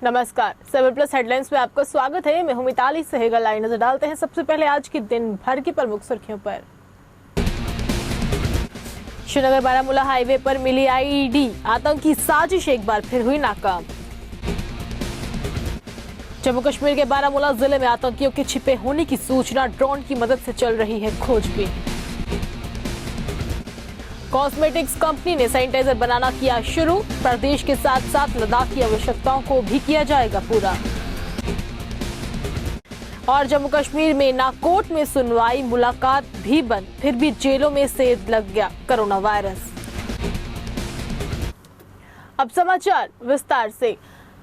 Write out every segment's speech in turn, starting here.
नमस्कार, 7 plus headlines में आपका स्वागत है। मैं हूं मिताली सहगल। आई नजर डालते हैं सबसे पहले आज की दिन भर की प्रमुख सुर्खियों पर। श्रीनगर बारामूला हाईवे पर मिली आईईडी, आतंकी साजिश एक बार फिर हुई नाकाम। जम्मू कश्मीर के बारामूला जिले में आतंकियों के छिपे होने की सूचना, ड्रोन की मदद से चल रही है खोजबीन। कॉस्मेटिक्स कंपनी ने सैनिटाइजर बनाना किया शुरू, प्रदेश के साथ साथ लद्दाख की आवश्यकताओं को भी किया जाएगा पूरा। और जम्मू कश्मीर में ना कोर्ट में सुनवाई, मुलाकात भी बंद, फिर भी जेलों में से लग गया कोरोना वायरस। अब समाचार विस्तार से।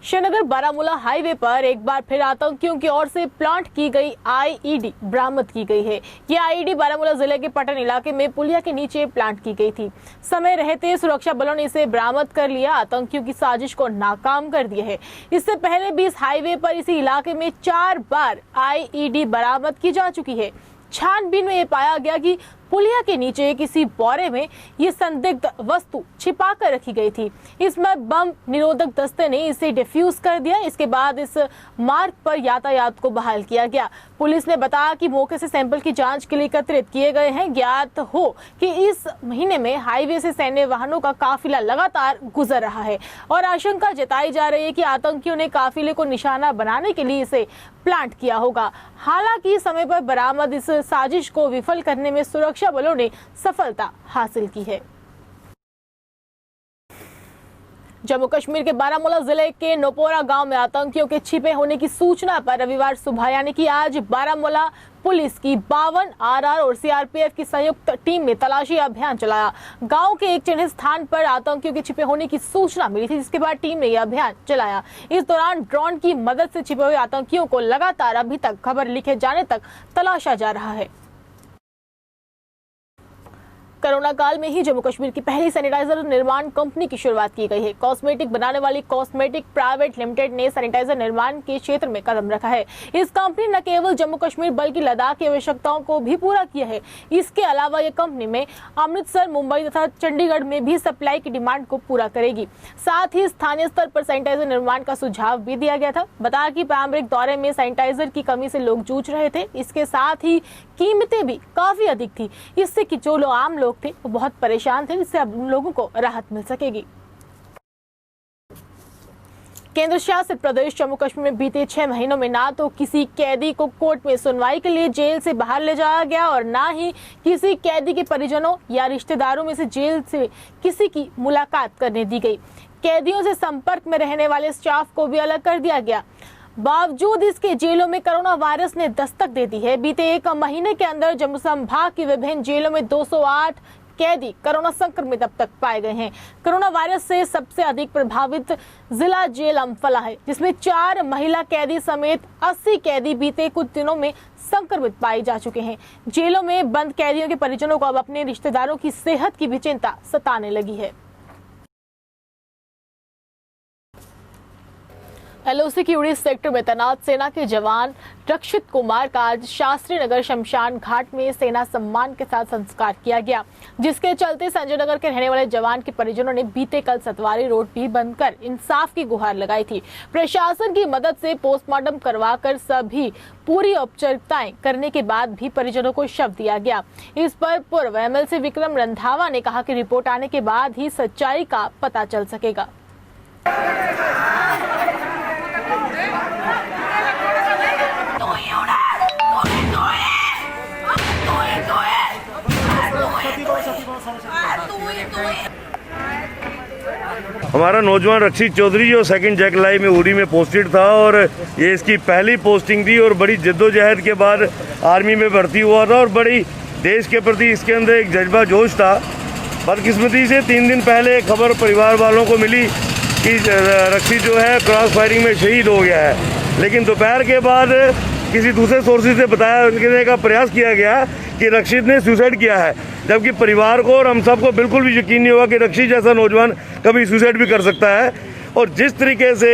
श्रीनगर बारामूला हाईवे पर एक बार फिर आतंकियों की ओर से प्लांट की गई आईईडी बरामद की गई है। ये आईईडी बारामूला जिले के पटन इलाके में पुलिया के नीचे प्लांट की गई थी। समय रहते सुरक्षा बलों ने इसे बरामद कर लिया, आतंकियों की साजिश को नाकाम कर दिया है। इससे पहले भी इस हाईवे पर इसी इलाके में 4 बार आईईडी बरामद की जा चुकी है। छानबीन में ये पाया गया कि पुलिया के नीचे किसी बोरे में ये संदिग्ध वस्तु छिपा कर रखी गई थी। इसमें बम निरोधक दस्ते ने इसे डिफ्यूज कर दिया। इसके बाद इस मार्ग पर यातायात को बहाल किया गया। पुलिस ने बताया कि मौके से सैंपल की जांच के लिए एकत्रित किए गए हैं। ज्ञात हो कि इस महीने में हाईवे से सैन्य वाहनों का काफिला लगातार गुजर रहा है और आशंका जताई जा रही है कि आतंकियों ने काफिले को निशाना बनाने के लिए इसे प्लांट किया होगा। हालांकि समय पर बरामद इस साजिश को विफल करने में सुरक्षा बलों ने सफलता हासिल की है। जम्मू कश्मीर के बारामूला जिले के नोपोरा गांव में आतंकियों के छिपे होने की सूचना पर रविवार सुबह यानी कि आज बारामूला पुलिस की 52 आरआर और सीआरपीएफ की संयुक्त टीम ने तलाशी अभियान चलाया। गांव के एक चिन्हित स्थान पर आतंकियों के छिपे होने की सूचना मिली थी, जिसके बाद टीम ने यह अभियान चलाया। इस दौरान ड्रोन की मदद से छिपे हुए आतंकियों को लगातार अभी तक खबर लिखे जाने तक तलाशा जा रहा है। कोरोना काल में ही जम्मू कश्मीर की पहली सैनिटाइजर निर्माण कंपनी की शुरुआत की गई है। कॉस्मेटिक बनाने वाली कॉस्मेटिक प्राइवेट लिमिटेड ने सैनिटाइजर निर्माण के क्षेत्र में कदम रखा है। इस कंपनी न केवल जम्मू कश्मीर बल्कि लद्दाख की आवश्यकताओं को भी पूरा किया है। इसके अलावा यह कंपनी में अमृतसर, मुंबई तथा चंडीगढ़ में भी सप्लाई की डिमांड को पूरा करेगी। साथ ही स्थानीय स्तर पर सैनिटाइजर निर्माण का सुझाव भी दिया गया था। बता कि पारंपरिक दौरे में सैनिटाइजर की कमी से लोग जूझ रहे थे। इसके साथ ही कीमतें भी काफी अधिक थी, इससे कि जो लोग आम लोग थे वो बहुत परेशान थे, जिससे अब उन लोगों को राहत मिल सकेगी। केंद्र शासित प्रदेश जम्मू कश्मीर में बीते 6 महीनों में ना तो किसी कैदी को कोर्ट में सुनवाई के लिए जेल से बाहर ले जाया गया और ना ही किसी कैदी के परिजनों या रिश्तेदारों में से जेल से किसी की मुलाकात करने दी गई। कैदियों से संपर्क में रहने वाले स्टाफ को भी अलग कर दिया गया। बावजूद इसके जेलों में कोरोना वायरस ने दस्तक दे दी है। बीते 1 महीने के अंदर जम्मू संभाग की विभिन्न जेलों में 208 कैदी कोरोना संक्रमित अब तक पाए गए हैं। कोरोना वायरस से सबसे अधिक प्रभावित जिला जेल अम्फाला है, जिसमें 4 महिला कैदी समेत 80 कैदी बीते कुछ दिनों में संक्रमित पाए जा चुके हैं। जेलों में बंद कैदियों के परिजनों को अब अपने रिश्तेदारों की सेहत की भी चिंता सताने लगी है। एलओसी की उड़ी सेक्टर में तैनात सेना के जवान रक्षित कुमार का आज शास्त्री नगर शमशान घाट में सेना सम्मान के साथ संस्कार किया गया, जिसके चलते संजय नगर के रहने वाले जवान के परिजनों ने बीते कल सतवारी रोड भी बंद कर इंसाफ की गुहार लगाई थी। प्रशासन की मदद से पोस्टमार्टम करवाकर सभी पूरी औपचारिकताएं करने के बाद भी परिजनों को शव दिया गया। इस पर पूर्व एमएलसी विक्रम रंधावा ने कहा कि रिपोर्ट आने के बाद ही सच्चाई का पता चल सकेगा। हमारा नौजवान रक्षित चौधरी जो 2 जुलाई में उरी में पोस्टेड था और ये इसकी पहली पोस्टिंग थी और बड़ी जद्दोजहद के बाद आर्मी में भर्ती हुआ था और बड़ी देश के प्रति इसके अंदर एक जज्बा जोश था। बदकिस्मती से 3 दिन पहले खबर परिवार वालों को मिली कि रक्षित जो है क्रॉस फायरिंग में शहीद हो गया है, लेकिन दोपहर के बाद किसी दूसरे सोर्सेज से बताने का प्रयास किया गया कि रक्षित ने सुसाइड किया है, जबकि परिवार को और हम सबको बिल्कुल भी यकीन नहीं हुआ कि रक्षित जैसा नौजवान कभी सुसाइड भी कर सकता है। और जिस तरीके से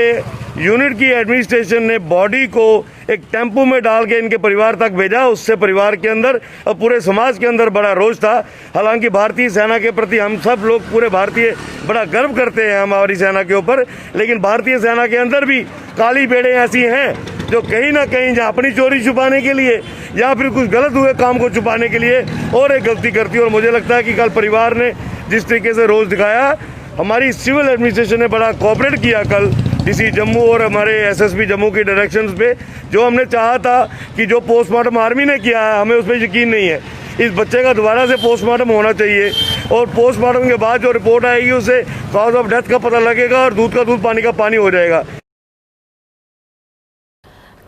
यूनिट की एडमिनिस्ट्रेशन ने बॉडी को एक टेम्पो में डाल के इनके परिवार तक भेजा। उससे परिवार के अंदर और पूरे समाज के अंदर बड़ा रोष था। हालांकि भारतीय सेना के प्रति हम सब लोग पूरे भारतीय बड़ा गर्व करते हैं हमारी सेना के ऊपर, लेकिन भारतीय सेना के अंदर भी काली भेड़ें ऐसी हैं जो कहीं ना कहीं जहाँ अपनी चोरी छुपाने के लिए या फिर कुछ गलत हुए काम को छुपाने के लिए और एक गलती करती है। और मुझे लगता है कि कल परिवार ने जिस तरीके से रोष दिखाया, हमारी सिविल एडमिनिस्ट्रेशन ने बड़ा कोऑपरेट किया कल डीसी जम्मू और हमारे एसएसपी जम्मू की डायरेक्शंस पे। जो हमने चाहा था कि जो पोस्टमार्टम आर्मी ने किया है, हमें उस पर यकीन नहीं है। इस बच्चे का दोबारा से पोस्टमार्टम होना चाहिए और पोस्टमार्टम के बाद जो रिपोर्ट आएगी उससे कॉज ऑफ डेथ का पता लगेगा और दूध का दूध पानी का पानी हो जाएगा।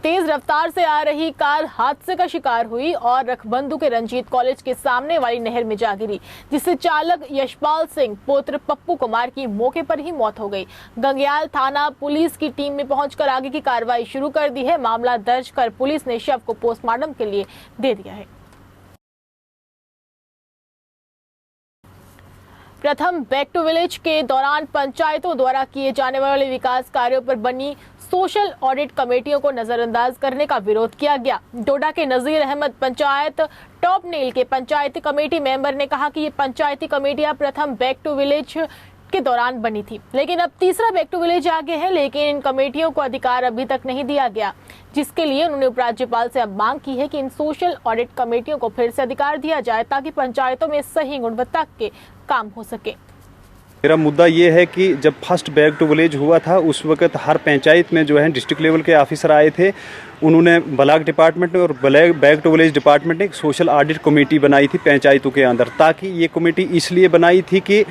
तेज रफ्तार से आ रही कार हादसे का शिकार हुई और रखबंधु के रंजीत कॉलेज के सामने वाली नहर में जा गिरी, जिससे चालक यशपाल सिंह पुत्र पप्पू कुमार की मौके पर ही मौत हो गई। गंगयाल थाना पुलिस की टीम ने पहुंचकर आगे की कार्रवाई शुरू कर दी है। मामला दर्ज कर पुलिस ने शव को पोस्टमार्टम के लिए दे दिया है। प्रथम बैक टू विलेज के दौरान पंचायतों द्वारा किए जाने वाले विकास कार्यों पर बनी सोशल ऑडिट कमेटियों को नजरअंदाज करने का विरोध किया गया। डोडा के नजीर अहमद पंचायत टॉप नील के पंचायती कमेटी मेंबर ने कहा कि ये पंचायती कमेटियां प्रथम बैक टू विलेज के दौरान बनी थी, लेकिन अब तीसरा बैक टू विलेज आ गए हैं, लेकिन इन कमेटियों को अधिकार अभी तक नहीं दिया गया, जिसके लिए उन्होंने उपराज्यपाल से अब मांग की है कि इन सोशल ऑडिट कमेटियों को फिर से अधिकार दिया जाए ताकि पंचायतों में सही गुणवत्ता के काम हो सके। मेरा मुद्दा ये है कि जब फर्स्ट बैक टू विलेज हुआ था उस वक्त हर पंचायत में जो है डिस्ट्रिक्ट लेवल के ऑफिसर आए थे। उन्होंने ब्लॉक डिपार्टमेंट ने और बैक टू विलेज डिपार्टमेंट ने एक सोशल ऑडिट कमेटी बनाई थी पंचायतों के अंदर, ताकि ये कमेटी इसलिए बनाई थी कि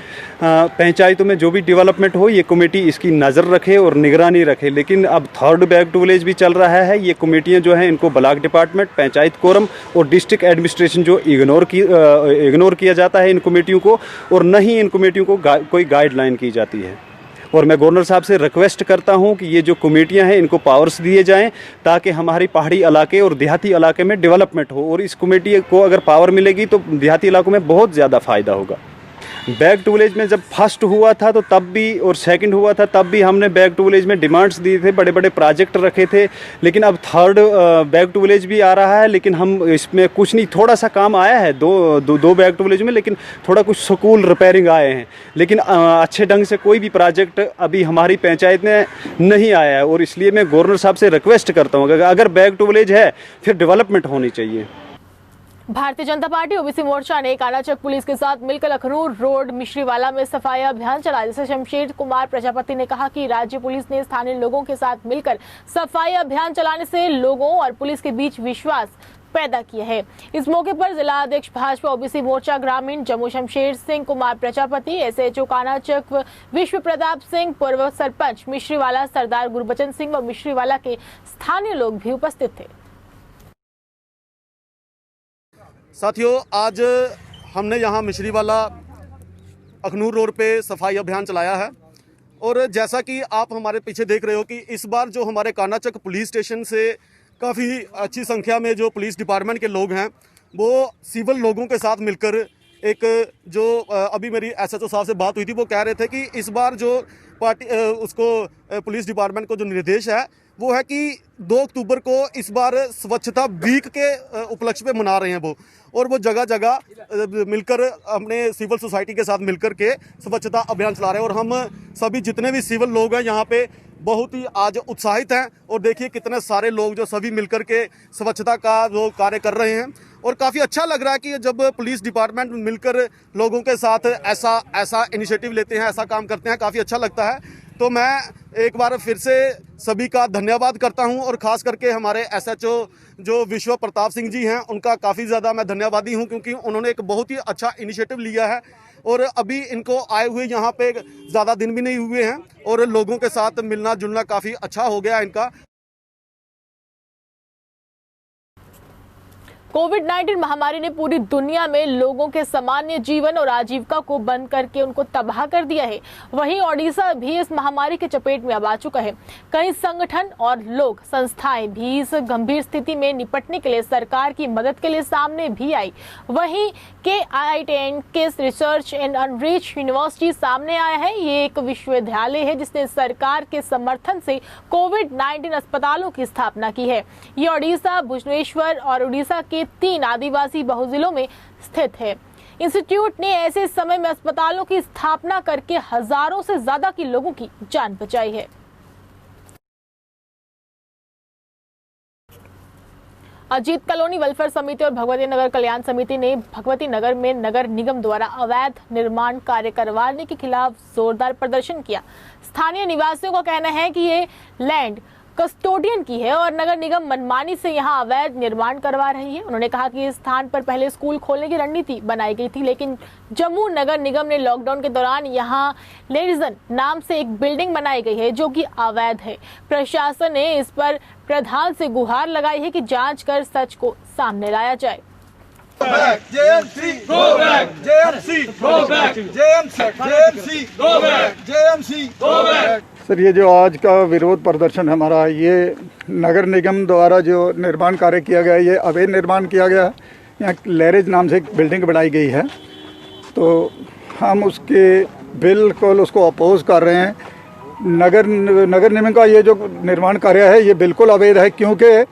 पंचायतों में जो भी डेवलपमेंट हो ये कमेटी इसकी नज़र रखे और निगरानी रखे। लेकिन अब थर्ड बैक टू विलेज भी चल रहा है, ये कमेटियाँ जो हैं इनको ब्लॉक डिपार्टमेंट, पंचायत कोरम और डिस्ट्रिक्ट एडमिनिस्ट्रेशन जो इग्नोर किया जाता है इन कमेटियों को, और न ही इन कमेटियों को कोई गाइडलाइन की जाती है। और मैं गवर्नर साहब से रिक्वेस्ट करता हूं कि ये जो कमेटियां हैं इनको पावर्स दिए जाएं ताकि हमारी पहाड़ी इलाके और देहाती इलाके में डेवलपमेंट हो, और इस कमेटी को अगर पावर मिलेगी तो देहाती इलाकों में बहुत ज़्यादा फ़ायदा होगा। बैक टू विलेज में जब फर्स्ट हुआ था तो तब भी और सेकंड हुआ था तब भी हमने बैक टू विलेज में डिमांड्स दिए थे, बड़े बड़े प्रोजेक्ट रखे थे। लेकिन अब थर्ड बैक टू विलेज भी आ रहा है, लेकिन हम इसमें कुछ नहीं, थोड़ा सा काम आया है दो बैक टू विलेज में, लेकिन थोड़ा कुछ स्कूल रिपेयरिंग आए हैं, लेकिन अच्छे ढंग से कोई भी प्रोजेक्ट अभी हमारी पंचायत में नहीं आया है। और इसलिए मैं गवर्नर साहब से रिक्वेस्ट करता हूँ अगर बैक टू विलेज है फिर डेवलपमेंट होनी चाहिए। भारतीय जनता पार्टी ओबीसी मोर्चा ने कानाचक पुलिस के साथ मिलकर अखनूर रोड मिश्रीवाला में सफाई अभियान चलाया, जिसे शमशेर कुमार प्रजापति ने कहा कि राज्य पुलिस ने स्थानीय लोगों के साथ मिलकर सफाई अभियान चलाने से लोगों और पुलिस के बीच विश्वास पैदा किया है। इस मौके पर जिला अध्यक्ष भाजपा ओबीसी मोर्चा ग्रामीण जम्मू शमशेर सिंह कुमार प्रजापति, एसएचओ कानाचक विश्व प्रताप सिंह, पूर्व सरपंच मिश्रीवाला सरदार गुरबचन सिंह व मिश्रीवाला के स्थानीय लोग भी उपस्थित थे। साथियों, आज हमने यहाँ मिश्रीवाला अखनूर रोड पे सफाई अभियान चलाया है, और जैसा कि आप हमारे पीछे देख रहे हो कि इस बार जो हमारे कानाचक पुलिस स्टेशन से काफ़ी अच्छी संख्या में जो पुलिस डिपार्टमेंट के लोग हैं वो सिविल लोगों के साथ मिलकर एक जो अभी मेरी एसएचओ साहब से बात हुई थी, वो कह रहे थे कि इस बार जो पार्टी उसको पुलिस डिपार्टमेंट को जो निर्देश है वो है कि 2 अक्टूबर को इस बार स्वच्छता वीक के उपलक्ष्य पे मना रहे हैं वो, और वो जगह जगह मिलकर अपने सिविल सोसाइटी के साथ मिलकर के स्वच्छता अभियान चला रहे हैं। और हम सभी जितने भी सिविल लोग हैं यहाँ पे बहुत ही आज उत्साहित हैं, और देखिए कितने सारे लोग जो सभी मिलकर के स्वच्छता का जो कार्य कर रहे हैं, और काफ़ी अच्छा लग रहा है कि जब पुलिस डिपार्टमेंट मिलकर लोगों के साथ ऐसा इनिशिएटिव लेते हैं, ऐसा काम करते हैं, काफ़ी अच्छा लगता है। तो मैं एक बार फिर से सभी का धन्यवाद करता हूं, और ख़ास करके हमारे एसएचओ जो विश्व प्रताप सिंह जी हैं उनका काफ़ी ज़्यादा मैं धन्यवादी हूं, क्योंकि उन्होंने एक बहुत ही अच्छा इनिशिएटिव लिया है, और अभी इनको आए हुए यहाँ पे ज़्यादा दिन भी नहीं हुए हैं, और लोगों के साथ मिलना जुलना काफ़ी अच्छा हो गया इनका। कोविड-19 महामारी ने पूरी दुनिया में लोगों के सामान्य जीवन और आजीविका को बंद करके उनको तबाह कर दिया है। वहीं ओडिशा भी इस महामारी के चपेट में अब आ चुका है। कई संगठन और लोग संस्थाएं भी इस गंभीर स्थिति में निपटने के लिए सरकार की मदद के लिए सामने भी आई। वहीं KIIT case research and unreached university सामने आया है। ये एक विश्वविद्यालय है जिसने सरकार के समर्थन से कोविड-19 अस्पतालों की स्थापना की है। ये ओडिशा, भुवनेश्वर और उड़ीसा के 3 आदिवासी बहुजिलों में स्थित है। इंस्टीट्यूट ने ऐसे समय में अस्पतालों की स्थापना करके हजारों से ज्यादा की लोगों की जान बचाई है। अजीत कॉलोनी वेलफेयर समिति और भगवती नगर कल्याण समिति ने भगवती नगर में नगर निगम द्वारा अवैध निर्माण कार्य करवाने के खिलाफ जोरदार प्रदर्शन किया। स्थानीय निवासियों का कहना है कि ये लैंड कस्टोडियन की है और नगर निगम मनमानी से यहां अवैध निर्माण करवा रही है। उन्होंने कहा कि इस स्थान पर पहले स्कूल खोलने की रणनीति बनाई गई थी, लेकिन जम्मू नगर निगम ने लॉकडाउन के दौरान यहां लेरिजन नाम से एक बिल्डिंग बनाई गई है जो कि अवैध है। प्रशासन ने इस पर प्रधान से गुहार लगाई है कि जांच कर सच को सामने लाया जाए। JMC go back, JMC go back, JMC go back, JMC go back। Sir, ये जो आज का विरोध प्रदर्शन हमारा, ये नगर निगम द्वारा जो निर्माण कार्य किया गया है, ये अवैध निर्माण किया गया है। यहाँ लेरेज नाम से एक बिल्डिंग बनाई गई है, तो हम उसके बिल्कुल उसको अपोज कर रहे हैं। नगर निगम का ये जो निर्माण कार्य है ये बिल्कुल अवैध है, क्योंकि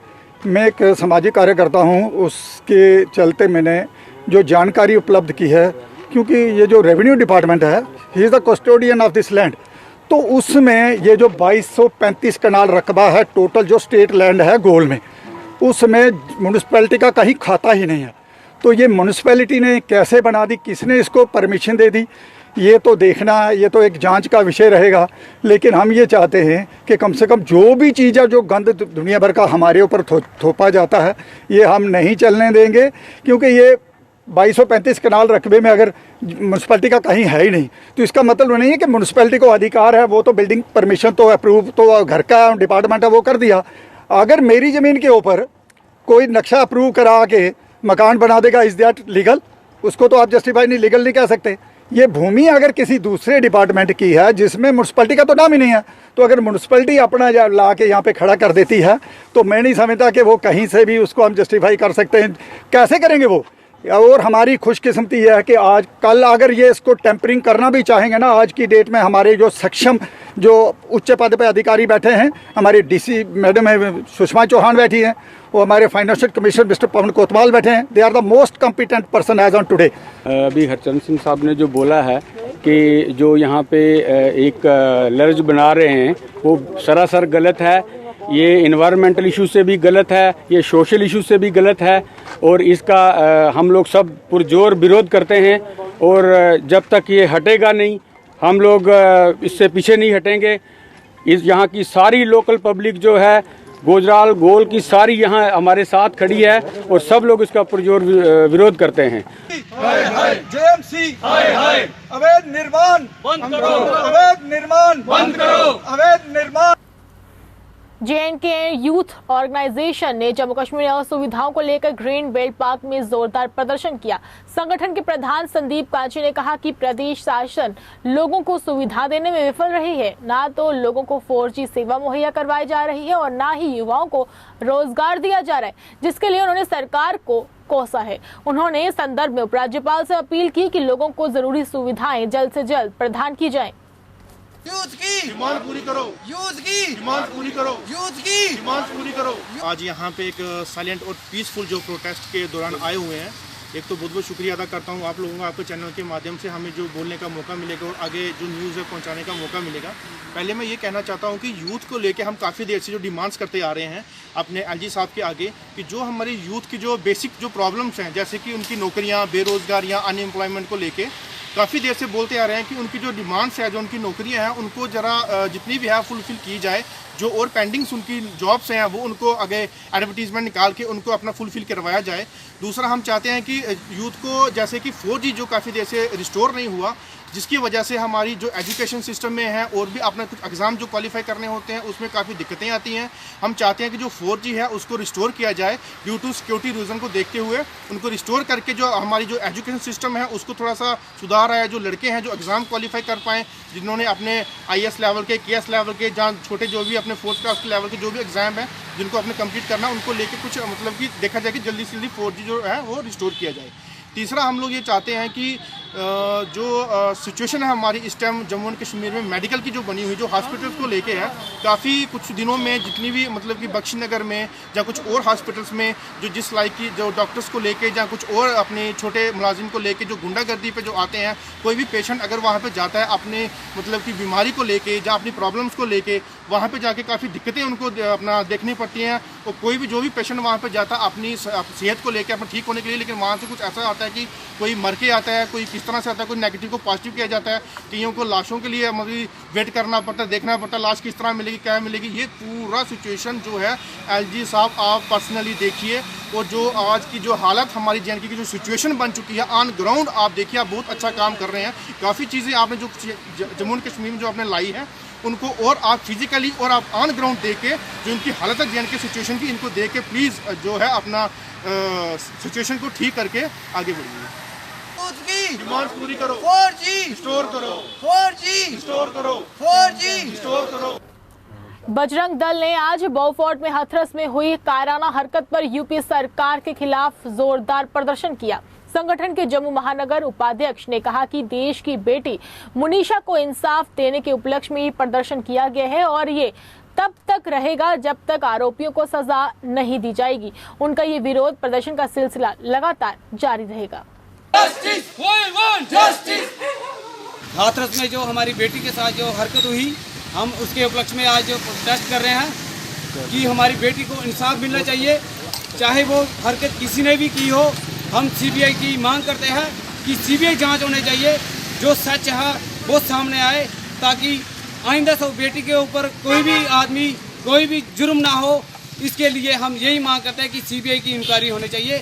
मैं एक सामाजिक कार्य करता हूँ, उसके चलते मैंने जो जानकारी उपलब्ध की है, क्योंकि ये जो रेवेन्यू डिपार्टमेंट है, he is the custodian of this land, तो उसमें ये जो 2235 कनाल रकबा है टोटल जो स्टेट लैंड है गोल में, उसमें म्यूनिसिपैलिटी का कहीं खाता ही नहीं है। तो ये म्यूनिसिपैलिटी ने कैसे बना दी, किसने इसको परमिशन दे दी, ये तो देखना है, ये तो एक जांच का विषय रहेगा। लेकिन हम ये चाहते हैं कि कम से कम जो भी चीज़ है, जो गंद दुनिया भर का हमारे ऊपर थोपा जाता है, ये हम नहीं चलने देंगे, क्योंकि ये 2235 कनाल रकबे में अगर म्यूनसिपैलिटी का कहीं है ही नहीं, तो इसका मतलब नहीं है कि म्यूनसिपैलिटी को अधिकार है, वो तो बिल्डिंग परमिशन तो अप्रूव तो घर का डिपार्टमेंट है वो कर दिया। अगर मेरी ज़मीन के ऊपर कोई नक्शा अप्रूव करा के मकान बना देगा, इज़ दैट लीगल? उसको तो आप जस्टिफाई नहीं, लीगल नहीं कह सकते। ये भूमि अगर किसी दूसरे डिपार्टमेंट की है जिसमें म्यूनसिपैलिटी का तो नाम ही नहीं है, तो अगर म्यूनसिपैलिटी अपना ला के यहाँ पे खड़ा कर देती है, तो मैं नहीं समझता कि वो कहीं से भी उसको हम जस्टिफाई कर सकते हैं। कैसे करेंगे वो? और हमारी खुशकिस्मती यह है कि आज कल अगर ये इसको टेम्परिंग करना भी चाहेंगे ना, आज की डेट में हमारे जो सक्षम जो उच्च पद पे अधिकारी बैठे हैं, हमारी DC मैडम है सुषमा चौहान बैठी हैं, वो हमारे फाइनेंशियल कमिश्नर मिस्टर पवन कोतवाल बैठे हैं, they are the most competent person as on today. अभी हरचंद सिंह साहब ने जो बोला है कि जो यहाँ पे एक लर्ज बना रहे हैं वो सरासर गलत है। ये इन्वायरमेंटल इशू से भी गलत है, ये सोशल इशू से भी गलत है, और इसका हम लोग सब पुरजोर विरोध करते हैं। और जब तक ये हटेगा नहीं, हम लोग इससे पीछे नहीं हटेंगे। इस यहाँ की सारी लोकल पब्लिक जो है, गोजराल गोल की सारी यहाँ हमारे साथ खड़ी है, और सब लोग इसका पुरजोर विरोध करते हैं। JMC अवैध निर्माण बंद करो, अवैध निर्माण बंद करो, अवैध निर्माण। JNK यूथ ऑर्गेनाइजेशन ने जम्मू कश्मीर में असुविधाओं को लेकर ग्रीन बेल्ट पार्क में जोरदार प्रदर्शन किया। संगठन के प्रधान संदीप कांची ने कहा कि प्रदेश शासन लोगों को सुविधा देने में विफल रही है। ना तो लोगों को 4G सेवा मुहैया करवाई जा रही है और ना ही युवाओं को रोजगार दिया जा रहा है, जिसके लिए उन्होंने सरकार को कोसा है। उन्होंने इस संदर्भ में उपराज्यपाल से अपील की कि लोगों को जरूरी सुविधाएं जल्द से जल्द प्रदान की जाएं। यूथ की डिमांड पूरी करो, यूथ की डिमांड पूरी करो, यूथ की डिमांड पूरी करो। आज यहाँ पे एक साइलेंट और पीसफुल जो प्रोटेस्ट के दौरान आए हुए हैं, एक तो बहुत बहुत शुक्रिया अदा करता हूँ आप लोगों का। आपके चैनल के माध्यम से हमें जो बोलने का मौका मिलेगा और आगे जो न्यूज़ है पहुँचाने का मौका मिलेगा। पहले मैं ये कहना चाहता हूँ कि यूथ को लेके हम काफ़ी देर से जो डिमांड्स करते आ रहे हैं अपने LG साहब के आगे, कि जो हमारी यूथ की जो बेसिक जो प्रॉब्लम्स हैं, जैसे कि उनकी नौकरियाँ, बेरोज़गारियाँ, अनएम्प्लॉयमेंट को लेके काफ़ी देर से बोलते आ रहे हैं कि उनकी जो डिमांड्स है, जो उनकी नौकरियां हैं, उनको ज़रा जितनी भी है फुलफिल की जाए। जो और पेंडिंग्स उनकी जॉब्स हैं वो उनको आगे एडवर्टीजमेंट निकाल के उनको अपना फुलफिल करवाया जाए। दूसरा हम चाहते हैं कि यूथ को, जैसे कि 4G जो काफ़ी देर से रिस्टोर नहीं हुआ, जिसकी वजह से हमारी जो एजुकेशन सिस्टम में है और भी अपने कुछ एग्ज़ाम जो क्वालिफाई करने होते हैं उसमें काफ़ी दिक्कतें आती हैं। हम चाहते हैं कि जो 4G है उसको रिस्टोर किया जाए, ड्यू टू सिक्योरिटी रीज़न को देखते हुए उनको रिस्टोर करके जो हमारी जो एजुकेशन सिस्टम है उसको थोड़ा सा सुधार आया। जो लड़के हैं जो एग्ज़ाम क्वालिफाई कर पाएँ, जिन्होंने अपने IAS लेवल के, KS लेवल के, जहाँ छोटे जो भी अपने 4th क्लास के लेवल के जो भी एग्ज़ाम है जिनको अपने कंप्लीट करना, उनको लेके कुछ मतलब कि देखा जाए कि जल्दी से जल्दी 4G जो है वो रिस्टोर किया जाए। तीसरा हम लोग ये चाहते हैं कि जो सिचुएशन है हमारी इस टाइम जम्मू एंड कश्मीर में मेडिकल की जो बनी हुई जो हॉस्पिटल्स को लेके है, काफ़ी कुछ दिनों में जितनी भी मतलब कि बख्शी नगर में या कुछ और हॉस्पिटल्स में जो जिस लाइक की जो डॉक्टर्स को लेके या कुछ और अपने छोटे मुलाजिम को लेके जो गुंडागर्दी पे जो आते हैं, कोई भी पेशेंट अगर वहाँ पे जाता है अपने मतलब की बीमारी को लेके या अपनी प्रॉब्लम्स को लेके, वहाँ पे जाके काफ़ी दिक्कतें उनको अपना देखनी पड़ती हैं। और कोई भी जो भी पेशेंट वहाँ पे जाता है अपनी सेहत को लेके, अपना ठीक होने के लिए, लेकिन वहाँ से कुछ ऐसा आता है कि कोई मर के आता है, कोई किस तरह से आता है, कोई नेगेटिव को पॉजिटिव किया जाता है, कईयों को लाशों के लिए मतलब वेट करना पड़ता है, देखना पड़ता है लाश किस तरह मिलेगी, क्या मिलेगी। ये पूरा सिचुएशन जो है LG साहब आप पर्सनली देखिए, और जो आज की जो हालत हमारी JNK की जो सिचुएशन बन चुकी है ऑन ग्राउंड आप देखिए, आप बहुत अच्छा काम कर रहे हैं। काफ़ी चीज़ें आपने जो जम्मू एंड कश्मीर में जो आपने लाई है उनको और आप फिजिकली और आप ऑन ग्राउंड देख के जो इनकी हालत है JNK सिचुएशन की, इनको देख के प्लीज़ जो है अपना सिचुएशन को ठीक करके आगे बढ़िए। डिमांड्स पूरी करो, 4G स्टोर करो, 4G स्टोर करो, 4G स्टोर करो। बजरंग दल ने आज बोफोर्ट में हाथरस में हुई कायराना हरकत पर यूपी सरकार के खिलाफ जोरदार प्रदर्शन किया। संगठन के जम्मू महानगर उपाध्यक्ष ने कहा कि देश की बेटी मुनीशा को इंसाफ देने के उपलक्ष्य में ये प्रदर्शन किया गया है और ये तब तक रहेगा जब तक आरोपियों को सजा नहीं दी जाएगी। उनका ये विरोध प्रदर्शन का सिलसिला लगातार जारी रहेगा। हाथरस में जो हमारी बेटी के साथ जो हरकत हुई, हम उसके उपलक्ष्य में आज जो प्रोटेस्ट कर रहे हैं कि हमारी बेटी को इंसाफ मिलना चाहिए, चाहे वो हरकत किसी ने भी की हो। हम CBI की मांग करते हैं कि CBI जांच होनी चाहिए, जो सच है वो सामने आए, ताकि आइंदा से बेटी के ऊपर कोई भी आदमी कोई भी जुर्म ना हो। इसके लिए हम यही मांग करते हैं कि CBI की इंक्वायरी होनी चाहिए।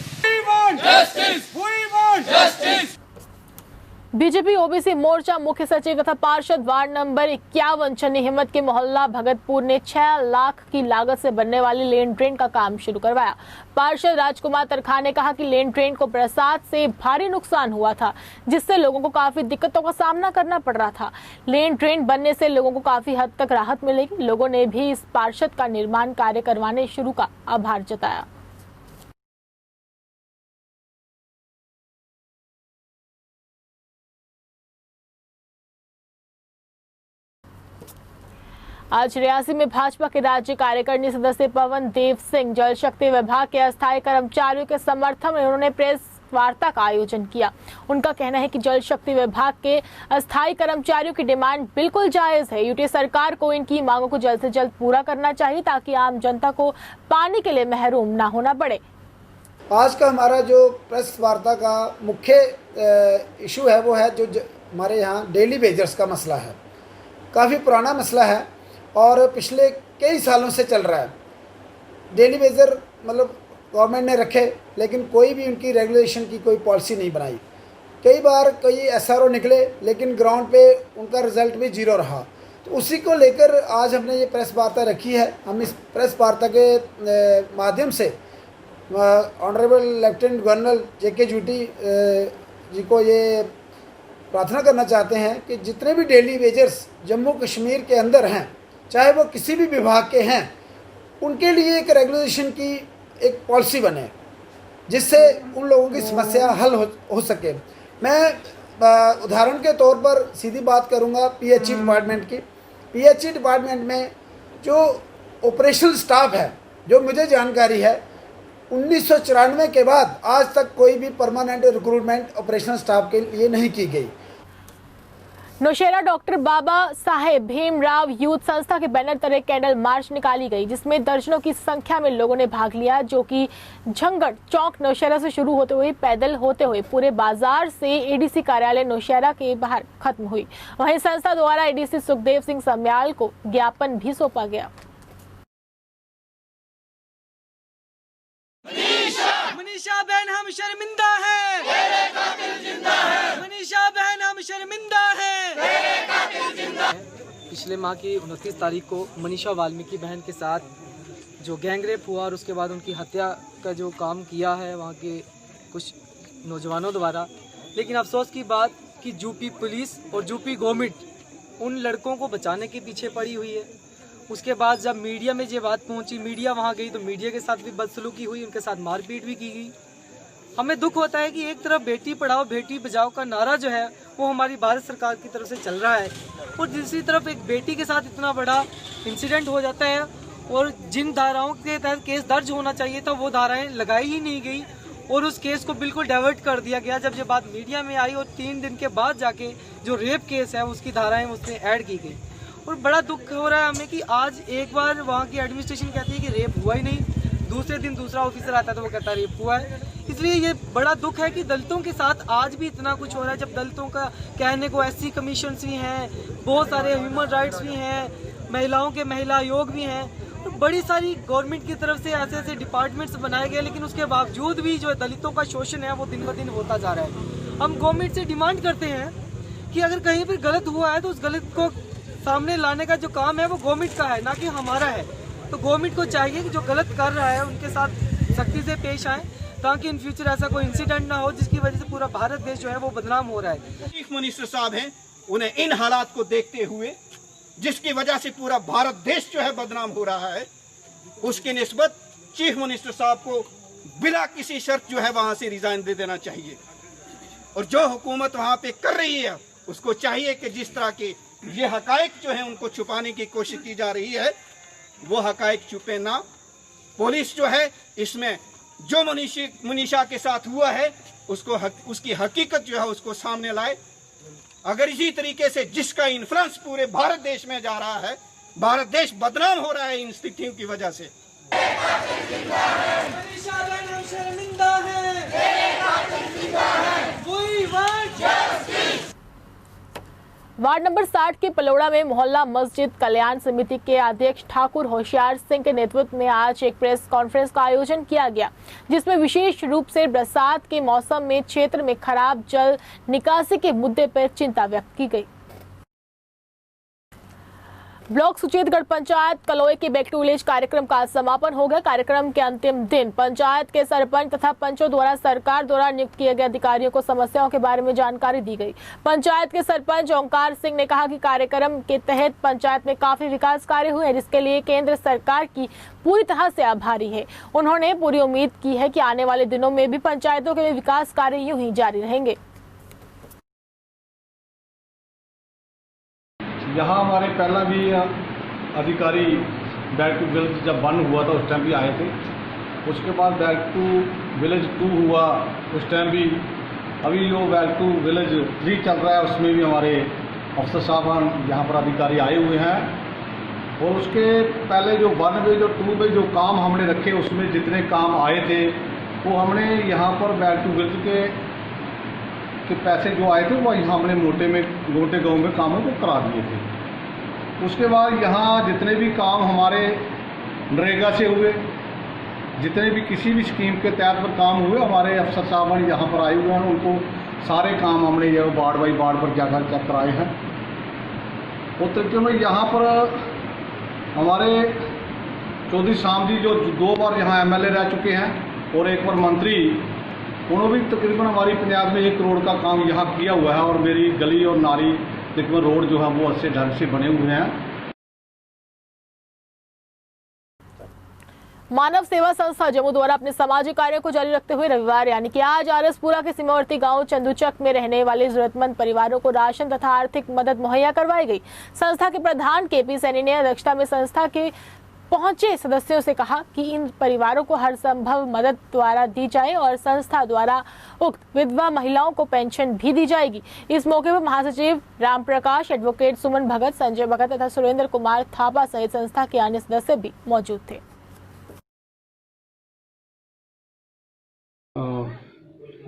बीजेपी OBC मोर्चा मुख्य सचिव तथा पार्षद वार्ड नंबर 51 चन्नी हिम्मत के मोहल्ला भगतपुर ने 6 लाख की लागत से बनने वाली लेन ट्रेन का काम शुरू करवाया। पार्षद राजकुमार तरखा ने कहा कि लेन ट्रेन को बरसात से भारी नुकसान हुआ था, जिससे लोगों को काफी दिक्कतों का सामना करना पड़ रहा था। लेन ट्रेन बनने से लोगों को काफी हद तक राहत मिलेगी। लोगों ने भी इस पार्षद का निर्माण कार्य करवाने शुरू का आभार जताया। आज रियासी में भाजपा के राज्य कार्यकारिणी सदस्य पवन देव सिंह जल शक्ति विभाग के अस्थायी कर्मचारियों के समर्थन में उन्होंने प्रेस वार्ता का आयोजन किया। उनका कहना है कि जल शक्ति विभाग के अस्थायी कर्मचारियों की डिमांड बिल्कुल जायज है। यूटी सरकार को इनकी मांगों को जल्द से जल्द पूरा करना चाहिए, ताकि आम जनता को पानी के लिए महरूम ना होना पड़े। आज का हमारा जो प्रेस वार्ता का मुख्य इशू है वो है जो हमारे यहाँ डेली वेजर्स का मसला है। काफ़ी पुराना मसला है और पिछले कई सालों से चल रहा है। डेली वेजर मतलब गवर्नमेंट ने रखे, लेकिन कोई भी उनकी रेगुलेशन की कोई पॉलिसी नहीं बनाई। कई बार कई SRO निकले, लेकिन ग्राउंड पे उनका रिज़ल्ट भी 0 रहा। तो उसी को लेकर आज हमने ये प्रेस वार्ता रखी है। हम इस प्रेस वार्ता के माध्यम से ऑनरेबल लेफ्टिनेंट गवर्नर JK जूटी जी को ये प्रार्थना करना चाहते हैं कि जितने भी डेली वेजर्स जम्मू कश्मीर के अंदर हैं, चाहे वो किसी भी विभाग के हैं, उनके लिए एक रेगुलेशन की एक पॉलिसी बने, जिससे उन लोगों की समस्या हल हो सके। मैं उदाहरण के तौर पर सीधी बात करूंगा PHE डिपार्टमेंट की। PHE डिपार्टमेंट में जो ऑपरेशनल स्टाफ है, जो मुझे जानकारी है, 1994 के बाद आज तक कोई भी परमानेंट रिक्रूटमेंट ऑपरेशनल स्टाफ के लिए नहीं की गई। नौशेरा डॉक्टर बाबा साहेब भीमराव यूथ संस्था के बैनर तले कैंडल मार्च निकाली गई, जिसमें दर्जनों की संख्या में लोगों ने भाग लिया, जो कि झंगड़ चौक नौशेरा से शुरू होते हुए पैदल होते हुए पूरे बाजार से ADC कार्यालय नौशेरा के बाहर खत्म हुई। वहीं संस्था द्वारा ADC सुखदेव सिंह सम्याल को ज्ञापन भी सौंपा गया। मनीषा बहन हम शर्मिंदा हैं, तेरे कातिल जिंदा हैं। मनीषा बहन हम शर्मिंदा है। पिछले माह की 29 तारीख को मनीषा वाल्मीकि बहन के साथ जो गैंगरेप हुआ और उसके बाद उनकी हत्या का जो काम किया है वहाँ के कुछ नौजवानों द्वारा, लेकिन अफसोस की बात कि यूपी पुलिस और यूपी गवर्नमेंट उन लड़कों को बचाने के पीछे पड़ी हुई है। उसके बाद जब मीडिया में ये बात पहुंची, मीडिया वहां गई तो मीडिया के साथ भी बदसलूकी हुई, उनके साथ मारपीट भी की गई। हमें दुख होता है कि एक तरफ बेटी पढ़ाओ बेटी बचाओ का नारा जो है वो हमारी भारत सरकार की तरफ से चल रहा है, और दूसरी तरफ एक बेटी के साथ इतना बड़ा इंसिडेंट हो जाता है और जिन धाराओं के तहत केस दर्ज होना चाहिए था वो धाराएं लगाई ही नहीं गई और उस केस को बिल्कुल डाइवर्ट कर दिया गया। जब ये बात मीडिया में आई और 3 दिन के बाद जाके जो रेप केस है उसकी धाराएं उसमें ऐड की गई, और बड़ा दुख हो रहा है हमें कि आज एक बार वहाँ की एडमिनिस्ट्रेशन कहती है कि रेप हुआ ही नहीं, दूसरे दिन दूसरा ऑफिसर आता है तो वो कहता है रेप हुआ है। इसलिए ये बड़ा दुख है कि दलितों के साथ आज भी इतना कुछ हो रहा है, जब दलितों का कहने को SC कमीशन भी हैं, बहुत सारे ह्यूमन राइट्स भी हैं, महिलाओं के महिला आयोग भी हैं, और बड़ी सारी गवर्नमेंट की तरफ से ऐसे ऐसे डिपार्टमेंट्स बनाए गए, लेकिन उसके बावजूद भी जो दलितों का शोषण है वो दिन ब दिन होता जा रहा है। हम गवर्नमेंट से डिमांड करते हैं कि अगर कहीं पर गलत हुआ है तो उस गलत को सामने लाने का जो काम है वो गवर्नमेंट का है, ना कि हमारा है। तो गवर्नमेंट को चाहिए कि जो गलत कर रहा है उनके साथ सख्ती से पेश आए, ताकि इन फ्यूचर ऐसा कोई इंसिडेंट ना हो जिसकी वजह से पूरा भारत देश जो है वो बदनाम हो रहा है। चीफ मिनिस्टर साहब हैं, उन्हें इन हालात को देखते हुए जिसकी वजह से पूरा भारत देश जो है बदनाम हो रहा है, उसकी निस्बत चीफ मिनिस्टर साहब को बिना किसी शर्त जो है वहां से रिजाइन दे देना चाहिए। और जो हुकूमत वहां पे कर रही है उसको चाहिए कि जिस तरह के ये हकायक जो है उनको छुपाने की कोशिश की जा रही है वो हकायक छुपे ना। पुलिस जो है इसमें जो मनीषा के साथ हुआ है उसकी हकीकत जो है उसको सामने लाए। अगर इसी तरीके से जिसका इन्फ्लुएंस पूरे भारत देश में जा रहा है, भारत देश बदनाम हो रहा है इन स्थितियों की वजह से। वार्ड नंबर 60 के पलोड़ा में मोहल्ला मस्जिद कल्याण समिति के अध्यक्ष ठाकुर होशियार सिंह के नेतृत्व में आज एक प्रेस कॉन्फ्रेंस का आयोजन किया गया, जिसमें विशेष रूप से बरसात के मौसम में क्षेत्र में खराब जल निकासी के मुद्दे पर चिंता व्यक्त की गई। ब्लॉक सुचेतगढ़ पंचायत कलोई के बैक टू विलेज कार्यक्रम का समापन हो गया। कार्यक्रम के अंतिम दिन पंचायत के सरपंच तथा पंचों द्वारा सरकार द्वारा नियुक्त किए गए अधिकारियों को समस्याओं के बारे में जानकारी दी गई। पंचायत के सरपंच ओंकार सिंह ने कहा कि कार्यक्रम के तहत पंचायत में काफी विकास कार्य हुए हैं, जिसके लिए केंद्र सरकार की पूरी तरह से आभारी है। उन्होंने पूरी उम्मीद की है कि आने वाले दिनों में भी पंचायतों के विकास कार्य यूं ही जारी रहेंगे। यहाँ हमारे पहला भी अधिकारी बैक टू विलेज जब 1 हुआ था उस टाइम भी आए थे, उसके बाद बैक टू विलेज 2 हुआ उस टाइम भी, अभी जो बैक टू विलेज 3 चल रहा है उसमें भी हमारे अफसर साहब यहाँ पर अधिकारी आए हुए हैं। और उसके पहले जो 1 में जो 2 में जो काम हमने रखे उसमें जितने काम आए थे वो हमने यहाँ पर बैक टू विलेज के पैसे जो आए थे वो यहाँ हमने मोटे गाँव में कामों को करा दिए थे। उसके बाद यहाँ जितने भी काम हमारे नरेगा से हुए, जितने भी किसी भी स्कीम के तहत पर काम हुए, हमारे अफसर साहब यहाँ पर आए हुए हैं, उनको सारे काम हमने ये वार्ड बाई वार्ड पर जाकर चेक कराए हैं। और तरीके में यहाँ पर हमारे चौधरी शाम जी जो 2 बार यहाँ MLA रह चुके हैं और 1 बार मंत्री, उन्होंने भी तकरीबन हमारी पंजाब में 1 करोड़ का काम यहाँ किया हुआ है। और मेरी गली और नाली तकरीबन रोड जो है वो अच्छे ढंग से बने हुए हैं। मानव सेवा संस्था जम्मू द्वारा अपने सामाजिक कार्यों को जारी रखते हुए रविवार यानी कि आज RSपुरा के सीमावर्ती गांव चंदूचक में रहने वाले जरूरतमंद परिवारों को राशन तथा आर्थिक मदद मुहैया करवाई गई। संस्था के प्रधान KP सैनी ने अध्यक्षता में संस्था के पहुंचे सदस्यों से कहा कि इन परिवारों को हर संभव मदद द्वारा दी जाए और संस्था द्वारा उक्त विधवा महिलाओं को पेंशन भी दी जाएगी। इस मौके पर महासचिव राम प्रकाश, एडवोकेट सुमन भगत, संजय भगत तथा सुरेंद्र कुमार थापा सहित संस्था के अन्य सदस्य भी मौजूद थे।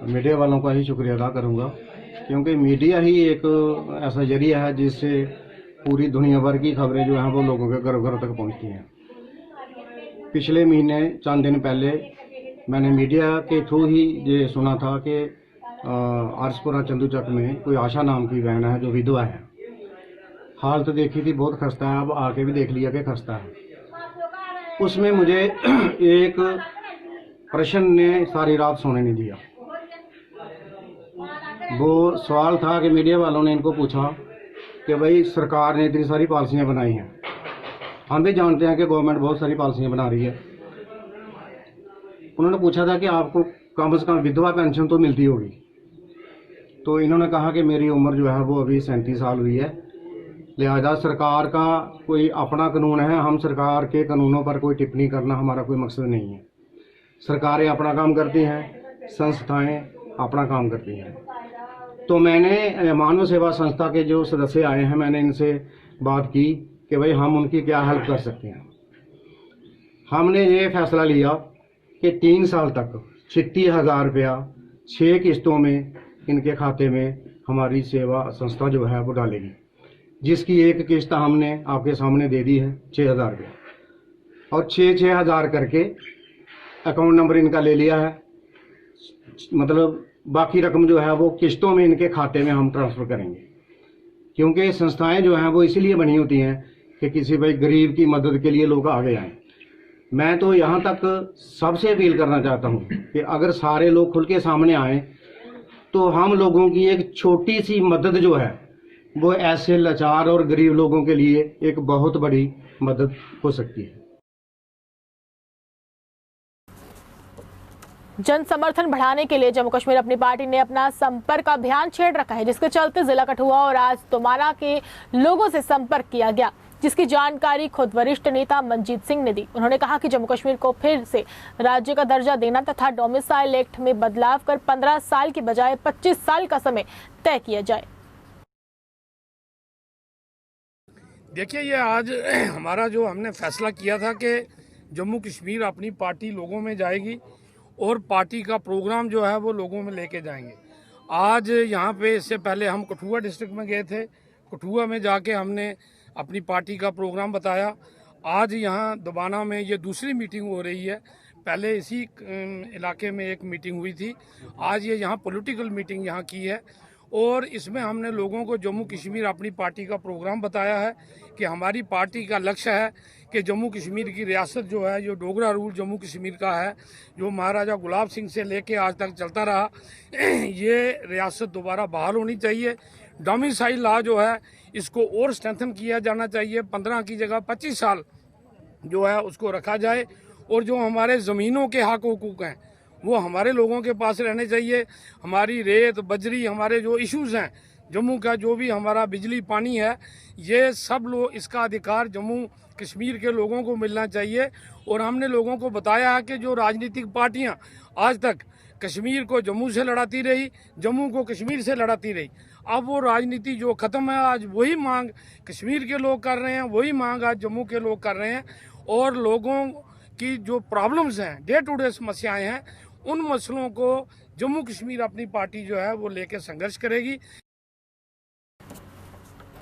मीडिया वालों का ही शुक्रिया अदा करूंगा, क्योंकि मीडिया ही एक ऐसा जरिया है जिससे पूरी दुनिया भर की खबरें जो हैं वो लोगों के घर घर तक पहुंचती हैं। पिछले महीने चंद दिन पहले मैंने मीडिया के थ्रू ही ये सुना था कि आरसपुरा चंदूचक में कोई आशा नाम की बहन है जो विधवा है। हालत देखी थी बहुत खस्ता है, अब आके भी देख लिया कि खस्ता है। उसमें मुझे एक प्रश्न ने सारी रात सोने नहीं दिया। वो सवाल था कि मीडिया वालों ने इनको पूछा कि भाई सरकार ने इतनी सारी पॉलिसियाँ बनाई हैं, हम भी जानते हैं कि गवर्नमेंट बहुत सारी पॉलिसियाँ बना रही है। उन्होंने पूछा था कि आपको कम से कम विधवा पेंशन तो मिलती होगी। तो इन्होंने कहा कि मेरी उम्र जो है वो अभी 37 साल हुई है, लिहाजा सरकार का कोई अपना कानून है, हम सरकार के कानूनों पर कोई टिप्पणी करना हमारा कोई मकसद नहीं है। सरकारें अपना काम करती हैं, संस्थाएं अपना काम करती हैं। तो मैंने मानव सेवा संस्था के जो सदस्य आए हैं, मैंने इनसे बात की कि भाई हम उनकी क्या हेल्प कर सकते हैं। हमने ये फैसला लिया कि 3 साल तक 36,000 रुपया 6 किस्तों में इनके खाते में हमारी सेवा संस्था जो है वो डालेगी, जिसकी एक किस्त हमने आपके सामने दे दी है 6,000 रुपया, और 6,000 करके अकाउंट नंबर इनका ले लिया है। मतलब बाकी रकम जो है वो किस्तों में इनके खाते में हम ट्रांसफ़र करेंगे, क्योंकि संस्थाएं जो हैं वो इसीलिए बनी होती हैं कि किसी भाई गरीब की मदद के लिए लोग आगे आएँ। मैं तो यहाँ तक सबसे अपील करना चाहता हूँ कि अगर सारे लोग खुल के सामने आएँ तो हम लोगों की एक छोटी सी मदद जो है वो ऐसे लाचार और गरीब लोगों के लिए एक बहुत बड़ी मदद हो सकती है। जन समर्थन बढ़ाने के लिए जम्मू कश्मीर अपनी पार्टी ने अपना संपर्क अभियान छेड़ रखा है, जिसके चलते जिला कठुआ और आज तोमाना के लोगों से संपर्क किया गया, जिसकी जानकारी खुद वरिष्ठ नेता मनजीत सिंह ने दी। उन्होंने कहा कि जम्मू कश्मीर को फिर से राज्य का दर्जा देना तथा डोमिसाइल एक्ट में बदलाव कर 15 साल की बजाय 25 साल का समय तय किया जाए। देखिए, ये आज हमारा जो हमने फैसला किया था कि जम्मू कश्मीर अपनी पार्टी लोगों में जाएगी और पार्टी का प्रोग्राम जो है वो लोगों में लेके जाएंगे। आज यहाँ पे इससे पहले हम कठुआ डिस्ट्रिक्ट में गए थे, कठुआ में जाके हमने अपनी पार्टी का प्रोग्राम बताया। आज यहाँ दोबाना में ये दूसरी मीटिंग हो रही है, पहले इसी इलाके में एक मीटिंग हुई थी, आज ये यहाँ पॉलिटिकल मीटिंग यहाँ की है और इसमें हमने लोगों को जम्मू कश्मीर अपनी पार्टी का प्रोग्राम बताया है कि हमारी पार्टी का लक्ष्य है कि जम्मू कश्मीर की रियासत जो है, जो डोगरा रूल जम्मू कश्मीर का है, जो महाराजा गुलाब सिंह से लेके आज तक चलता रहा, ये रियासत दोबारा बहाल होनी चाहिए। डोमिसाइल लॉ जो है इसको और स्ट्रेंथन किया जाना चाहिए, 15 की जगह 25 साल जो है उसको रखा जाए और जो हमारे ज़मीनों के हक हुकूक हैं वो हमारे लोगों के पास रहने चाहिए। हमारी रेत बजरी, हमारे जो इश्यूज़ हैं जम्मू का, जो भी हमारा बिजली पानी है, ये सब लोग इसका अधिकार जम्मू कश्मीर के लोगों को मिलना चाहिए। और हमने लोगों को बताया है कि जो राजनीतिक पार्टियां आज तक कश्मीर को जम्मू से लड़ाती रही, जम्मू को कश्मीर से लड़ाती रही, अब वो राजनीति जो ख़त्म है, आज वही मांग कश्मीर के लोग कर रहे हैं, वही मांग आज जम्मू के लोग कर रहे हैं। और लोगों की जो प्रॉब्लम्स हैं, डे टू डे समस्याएं हैं, उन मसलों को जम्मू कश्मीर अपनी पार्टी जो है वो लेकर संघर्ष करेगी।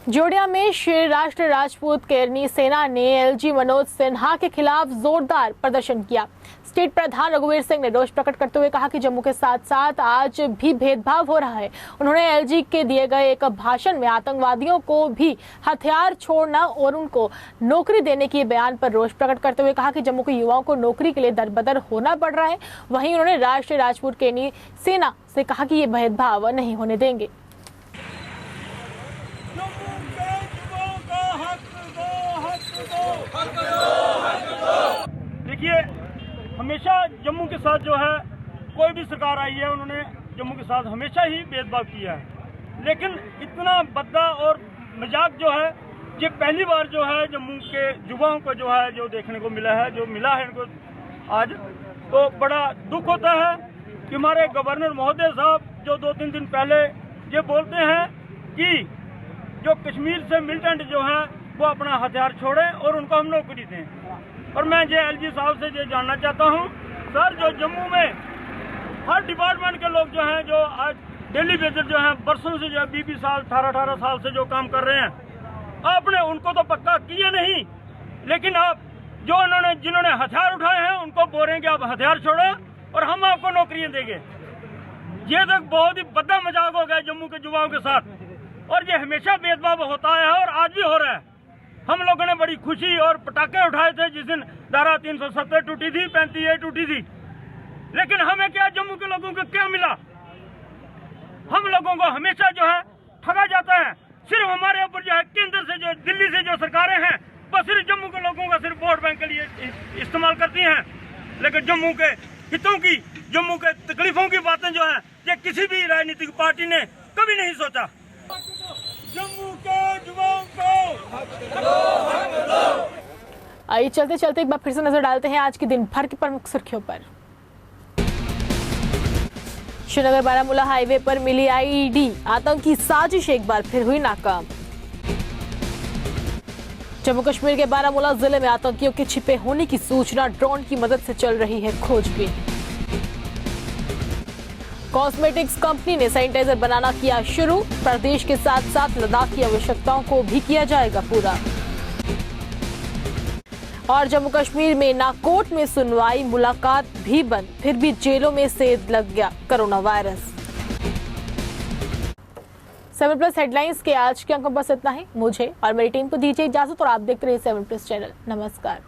जोड़िया में श्री राष्ट्र राजपूत केरनी सेना ने एलजी मनोज सिन्हा के खिलाफ जोरदार प्रदर्शन किया। स्टेट प्रधान रघुवीर सिंह ने रोष प्रकट करते हुए कहा कि जम्मू के साथ साथ आज भी भेदभाव हो रहा है। उन्होंने एलजी के दिए गए एक भाषण में आतंकवादियों को भी हथियार छोड़ना और उनको नौकरी देने के बयान पर रोष प्रकट करते हुए कहा कि जम्मू के युवाओं को नौकरी के लिए दरबदर होना पड़ रहा है। वहीं उन्होंने राष्ट्रीय राजपूत केरनी सेना से कहा कि ये भेदभाव नहीं होने देंगे। देखिए, हमेशा जम्मू के साथ जो है कोई भी सरकार आई है, उन्होंने जम्मू के साथ हमेशा ही भेदभाव किया है, लेकिन इतना बद्दा और मजाक जो है ये पहली बार जो है जम्मू के युवाओं को जो है जो देखने को मिला है, जो मिला है इनको आज। तो बड़ा दुख होता है कि हमारे गवर्नर महोदय साहब जो 2-3 दिन पहले ये बोलते हैं कि जो कश्मीर से मिलिटेंट जो है वो अपना हथियार छोड़ें और उनको हम नौकरी दें। और मैं ये एलजी साहब से ये जानना चाहता हूँ, सर, जो जम्मू में हर डिपार्टमेंट के लोग जो हैं, जो आज डेली बेसिस जो हैं, बरसों से जो है 20 साल 18 साल से जो काम कर रहे हैं, आपने उनको तो पक्का किए नहीं, लेकिन आप जो जिन्होंने हथियार उठाए हैं उनको बोल रहे हैं कि आप हथियार छोड़ो और हम आपको नौकरियां देंगे। ये तो बहुत ही बड़ा मजाक हो गया जम्मू के युवाओं के साथ, और ये हमेशा भेदभाव होता है और आज भी हो रहा है। हम लोगों ने बड़ी खुशी और पटाखे उठाए थे जिस दिन धारा 370 टूटी थी, 35A टूटी थी, लेकिन हमें क्या, जम्मू के लोगों को क्या मिला? हम लोगों को हमेशा जो है ठगा जाता है। सिर्फ हमारे ऊपर जो है केंद्र से, जो दिल्ली से जो सरकारें हैं, बस सिर्फ जम्मू के लोगों का सिर्फ वोट बैंक के लिए इस्तेमाल करती हैं, लेकिन जम्मू के हितों की, जम्मू के तकलीफों की बातें जो है ये किसी भी राजनीतिक पार्टी ने कभी नहीं सोचा। जम्मू के युवाओं को आइए चलते चलते एक बार फिर से नजर डालते हैं आज के दिन भर की प्रमुख सुर्खियों पर। श्रीनगर बारामूला हाईवे पर मिली आईईडी, आतंकी साजिश एक बार फिर हुई नाकाम। जम्मू कश्मीर के बारामूला जिले में आतंकियों के छिपे होने की सूचना, ड्रोन की मदद से चल रही है खोजबीन। कॉस्मेटिक्स कंपनी ने सैनिटाइजर बनाना किया शुरू, प्रदेश के साथ साथ लद्दाख की आवश्यकताओं को भी किया जाएगा पूरा। और जम्मू कश्मीर में ना कोर्ट में सुनवाई, मुलाकात भी बंद, फिर भी जेलों में सेध लग गया कोरोना वायरस। 7+ हेडलाइंस के आज के अंकों बस इतना ही। मुझे और मेरी टीम को दीजिए इजाजत और आप देखते रहिए 7+ चैनल। नमस्कार।